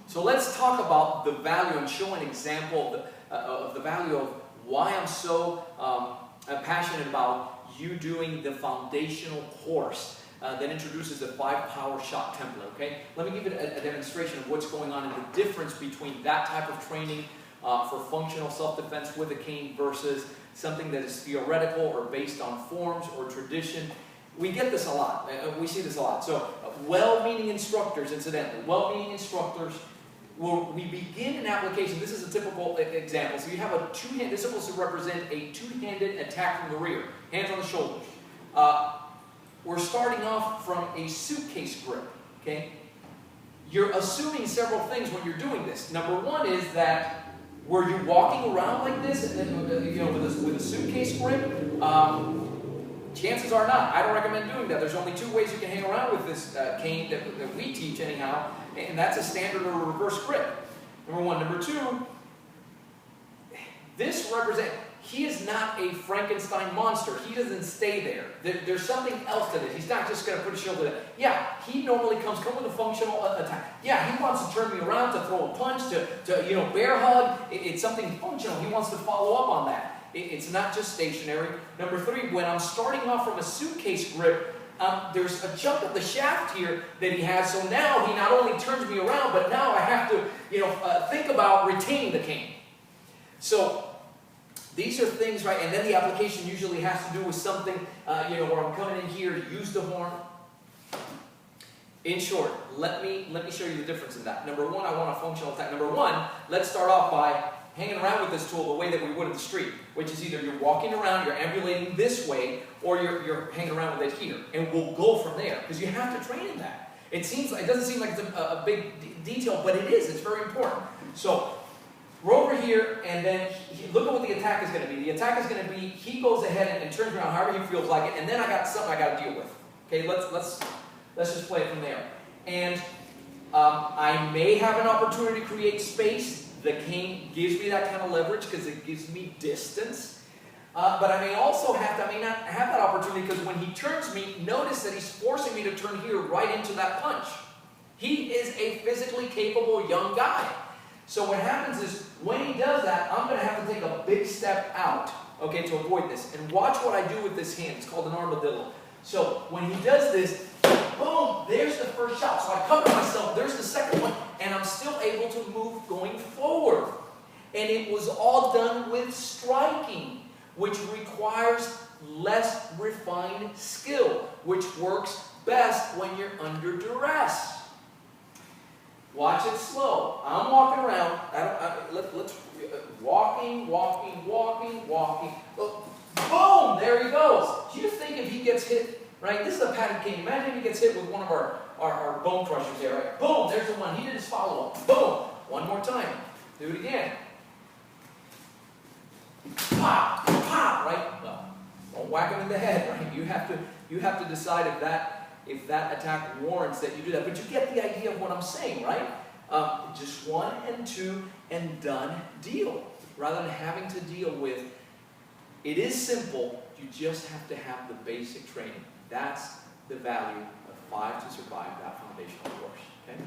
So let's talk about the value and show an example of the value of why I'm so passionate about you doing the foundational course that introduces the 5 Powershot template, okay? Let me give it a demonstration of what's going on and the difference between that type of training for functional self-defense with a cane versus something that is theoretical or based on forms or tradition. We get this a lot. We see this a lot. So well-meaning instructors, incidentally, well-meaning instructors, we begin an application. This is a typical example. So you have a two-handed, this is supposed to represent a two-handed attack from the rear, hands on the shoulders. We're starting off from a suitcase grip, okay? You're assuming several things when you're doing this. Number one is that were you walking around like this, and then, you know, with a suitcase grip? Chances are not. I don't recommend doing that. There's only 2 ways you can hang around with this cane that we teach anyhow, and that's a standard or a reverse grip. Number one. Number two, this represents, he is not a Frankenstein monster. He doesn't stay there. There's something else to this. He's not just going to put his shoulder there. Yeah, he normally come with a functional attack. Yeah, he wants to turn me around, to throw a punch, to you know, bear hug. It's something functional. He wants to follow up on that. It's not just stationary. Number 3, when I'm starting off from a suitcase grip, there's a chunk of the shaft here that he has. So now he not only turns me around, but now I have to, you know, think about retaining the cane. So these are things, right? And then the application usually has to do with something, you know, where I'm coming in here to use the horn. In short, let me show you the difference in that. Number 1, I want a functional attack. Number 1, let's start off by hanging around with this tool the way that we would in the street, which is either you're walking around, you're ambulating this way, or you're hanging around with it here. And we'll go from there, because you have to train in that. It doesn't seem like it's a big detail, but it is. It's very important. So we're over here, and then look at what the attack is going to be. The attack is going to be, he goes ahead and turns around however he feels like it, and then I got something I got to deal with. Okay, let's just play it from there. And I may have an opportunity to create space. The cane gives me that kind of leverage because it gives me distance. But I may also not have that opportunity because when he turns me, notice that he's forcing me to turn here right into that punch. He is a physically capable young guy. So what happens is, when he does that, I'm going to have to take a big step out, okay, to avoid this. And watch what I do with this hand. It's called an armadillo. So when he does this, boom, there's the first shot. So I cover myself, there's the second one, and I'm still able to move going forward. And it was all done with striking, which requires less refined skill, which works best when you're under duress. Watch it slow. I'm walking around. Walking. Boom! There he goes. Do you think if he gets hit, right? This is a padded cane. Imagine if he gets hit with one of our bone crushers there, right? Boom! There's the one. He did his follow-up. Boom! One more time. Do it again. Pop! Pop! Right? Well, don't whack him in the head, right? You have to decide if that attack warrants that you do that. But you get the idea of what I'm saying, right? Just 1 and 2 and done deal. Rather than having to deal with, it is simple, you just have to have the basic training. That's the value of 5 to survive that foundational course, okay?